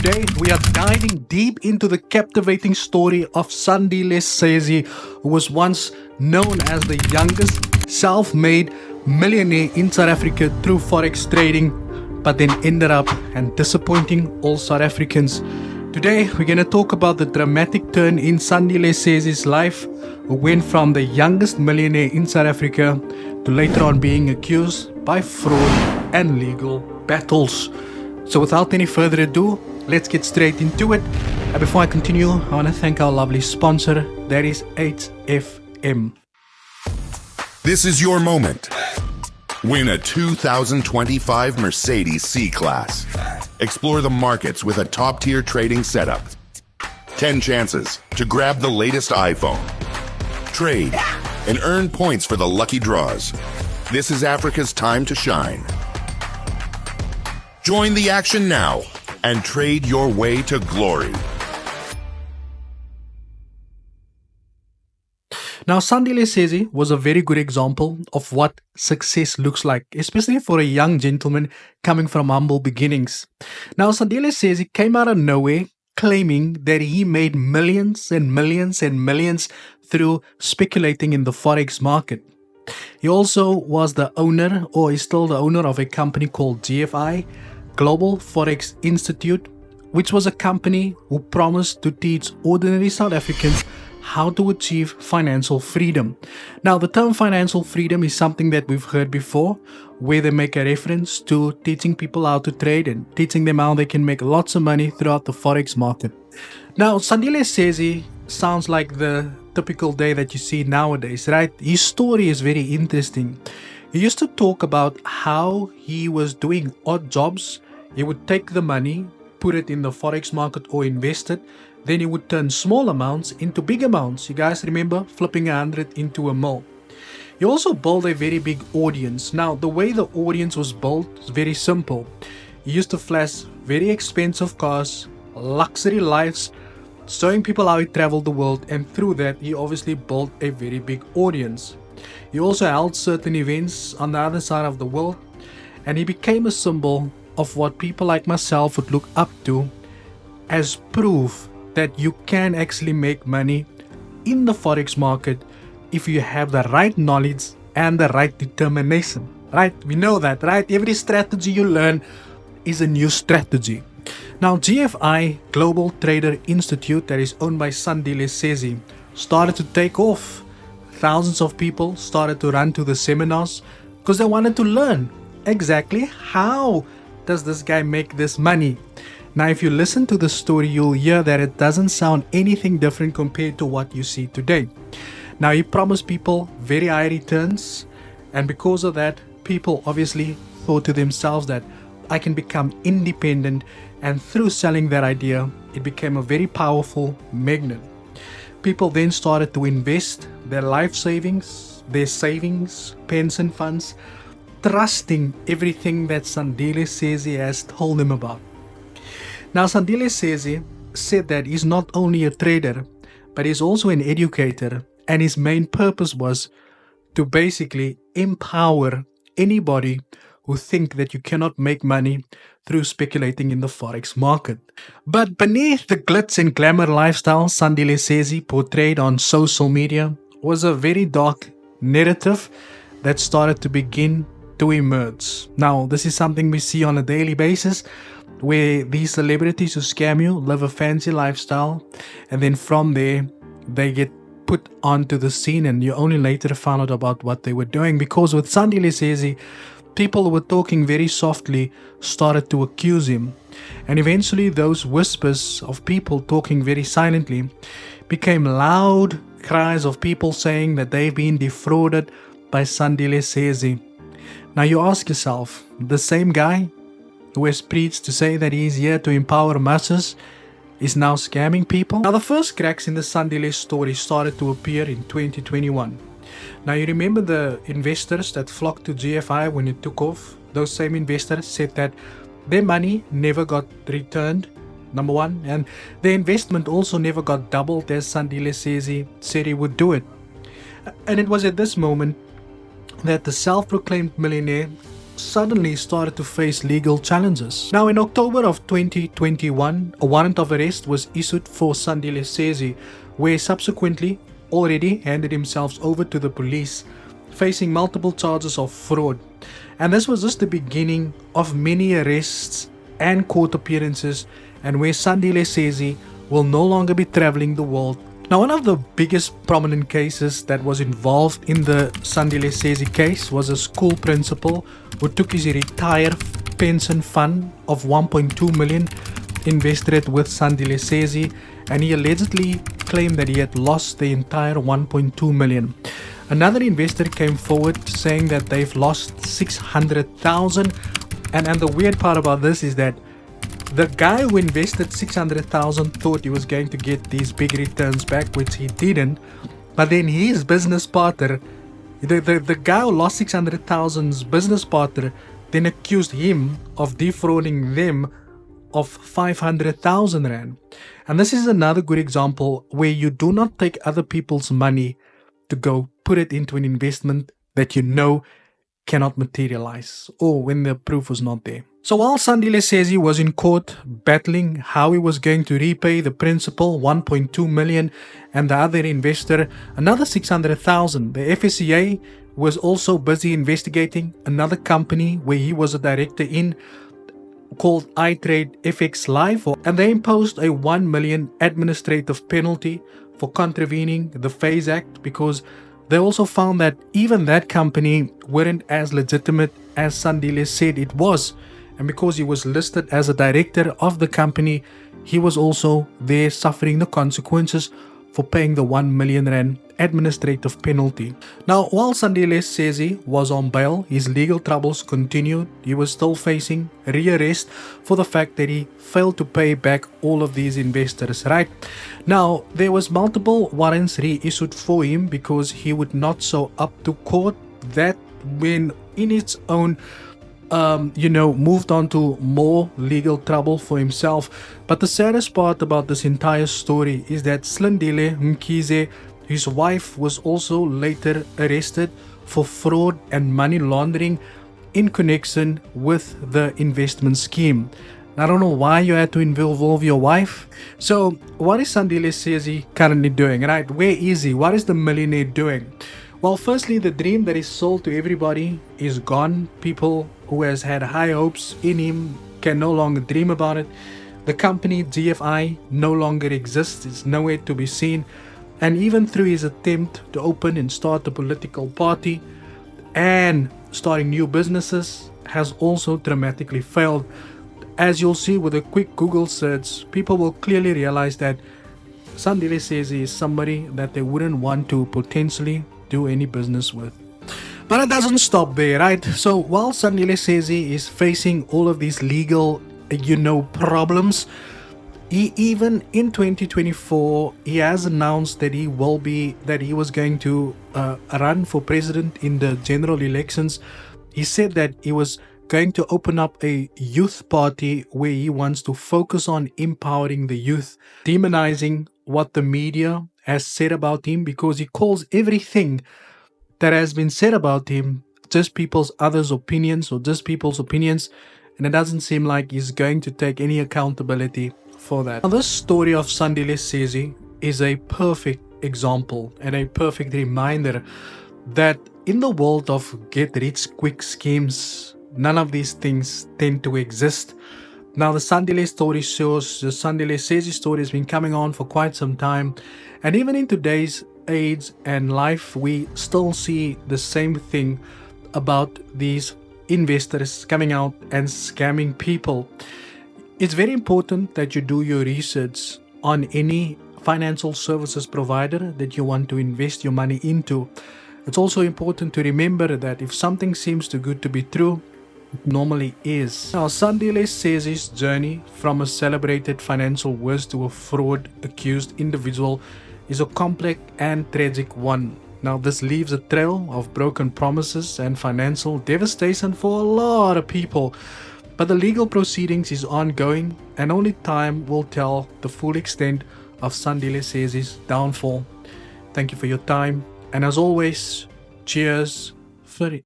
Today, we are diving deep into the captivating story of Sandile Shezi, who was once known as the youngest self-made millionaire in South Africa through forex trading, but then ended up and disappointing all South Africans. Today, we're going to talk about the dramatic turn in Sandile Shezi's life, who went from the youngest millionaire in South Africa to later on being accused by fraud and legal battles. So without any further ado, let's get straight into it. And before I continue, I want to thank our lovely sponsor, that is HFM. This is your moment. Win a 2025 Mercedes C-Class. Explore the markets with a top-tier trading setup. 10 chances to grab the latest iPhone. Trade and earn points for the lucky draws. This is Africa's time to shine. Join the action now and trade your way to glory. Now, Sandile Shezi was a very good example of what success looks like, especially for a young gentleman coming from humble beginnings. Now, Sandile Shezi came out of nowhere claiming that he made millions and millions and millions through speculating in the forex market. He also was the owner, or is still the owner, of a company called GFI, Global Forex Institute, which was a company who promised to teach ordinary South Africans how to achieve financial freedom. Now, the term financial freedom is something that we've heard before, where they make a reference to teaching people how to trade and teaching them how they can make lots of money throughout the forex market. Now, Sandile Shezi sounds like the typical day that you see nowadays, right? His story is very interesting. He used to talk about how he was doing odd jobs. He would take the money, put it in the forex market or invest it. Then he would turn small amounts into big amounts. You guys remember flipping 100 into a mil. He also built a very big audience. Now, the way the audience was built is very simple. He used to flash very expensive cars, luxury lives, showing people how he traveled the world, and through that he obviously built a very big audience. He also held certain events on the other side of the world, and he became a symbol of what people like myself would look up to as proof that you can actually make money in the forex market if you have the right knowledge and the right determination. Right? We know that, right? Every strategy you learn is a new strategy. Now, GFI, Global Trader Institute, that is owned by Sandile Shezi, started to take off. Thousands of people started to run to the seminars because they wanted to learn exactly how does this guy make this money. Now, if you listen to the story, you'll hear that it doesn't sound anything different compared to what you see today. Now, he promised people very high returns, and because of that, people obviously thought to themselves that I can become independent, and through selling that idea, it became a very powerful magnet. People then started to invest their life savings, their savings, pension funds, trusting everything that Sandile Shezi has told them about. Now, Sandile Shezi said that he's not only a trader, but he's also an educator, and his main purpose was to basically empower anybody who think that you cannot make money through speculating in the forex market. But beneath the glitz and glamour lifestyle Sandile Shezi portrayed on social media was a very dark narrative that started to begin to emerge. Now, this is something we see on a daily basis, where these celebrities who scam you live a fancy lifestyle, and then from there they get put onto the scene, and you only later found out about what they were doing. Because with Sandile Shezi, people who were talking very softly started to accuse him, and eventually those whispers of people talking very silently became loud cries of people saying that they've been defrauded by Sandile Shezi. Now you ask yourself, the same guy who has preached to say that he is here to empower masses is now scamming people? Now, the first cracks in the Sandile story started to appear in 2021. Now, you remember the investors that flocked to GFI when it took off? Those same investors said that their money never got returned, number one, and their investment also never got doubled as Sandile Shezi said he would do it. And it was at this moment that the self-proclaimed millionaire suddenly started to face legal challenges. Now, in October of 2021, a warrant of arrest was issued for Sandile Shezi, where subsequently already handed himself over to the police, facing multiple charges of fraud. And this was just the beginning of many arrests and court appearances, and where Sandile Shezi will no longer be traveling the world. Now, one of the biggest prominent cases that was involved in the Sandile Shezi case was a school principal who took his retired pension fund of 1.2 million, invested it with Sandile Shezi, and he allegedly claimed that he had lost the entire 1.2 million. Another investor came forward saying that they've lost 600,000, and the weird part about this is that the guy who invested 600,000 thought he was going to get these big returns back, which he didn't. But then his business partner, the guy who lost 600,000's business partner, then accused him of defrauding them of 500,000 rand. And this is another good example where you do not take other people's money to go put it into an investment that you know cannot materialize, or when the proof was not there. So while Sandile Shezi was in court battling how he was going to repay the principal 1.2 million and the other investor another 600,000, the FSCA was also busy investigating another company where he was a director in, called iTrade FX Live, and they imposed a 1 million administrative penalty for contravening the FASE Act, because they also found that even that company weren't as legitimate as Sandile said it was. And because he was listed as a director of the company, he was also there suffering the consequences for paying the 1 million rand administrative penalty. Now, while Sandile Shezi was on bail, his legal troubles continued. He was still facing rearrest for the fact that he failed to pay back all of these investors, right? Now, there was multiple warrants reissued for him because he would not show up to court. That when in its own moved on to more legal trouble for himself. But the saddest part about this entire story is that Sandile Mkhize, his wife, was also later arrested for fraud and money laundering in connection with the investment scheme. I don't know why you had to involve your wife. So what is Sandile Shezi currently doing, right? Where is he? What is the millionaire doing? Well, firstly, the dream that is sold to everybody is gone. People who has had high hopes in him can no longer dream about it. The company GFI no longer exists. It's nowhere to be seen. And even through his attempt to open and start a political party and starting new businesses has also dramatically failed. As you'll see with a quick Google search, people will clearly realize that Sandile Shezi is somebody that they wouldn't want to potentially do any business with. But it doesn't stop there, right? So while Sandile Shezi is facing all of these legal, problems, he even in 2024, he has announced that he was going to run for president in the general elections. He said that he was going to open up a youth party where he wants to focus on empowering the youth, demonizing what the media has said about him, because he calls everything that has been said about him just people's opinions, and it doesn't seem like he's going to take any accountability for that. Now, this story of Sandile Shezi is a perfect example and a perfect reminder that in the world of get-rich-quick schemes, none of these things tend to exist. Now, the Sandile Shezi story has been coming on for quite some time, and even in today's age and life, we still see the same thing about these investors coming out and scamming people. It's very important that you do your research on any financial services provider that you want to invest your money into. It's also important to remember that if something seems too good to be true, it normally is. Now, Sandile Shezi's journey from a celebrated financial whiz to a fraud-accused individual is a complex and tragic one. Now, this leaves a trail of broken promises and financial devastation for a lot of people. But the legal proceedings is ongoing, and only time will tell the full extent of Sandile Shezi's downfall. Thank you for your time, and as always, cheers for it.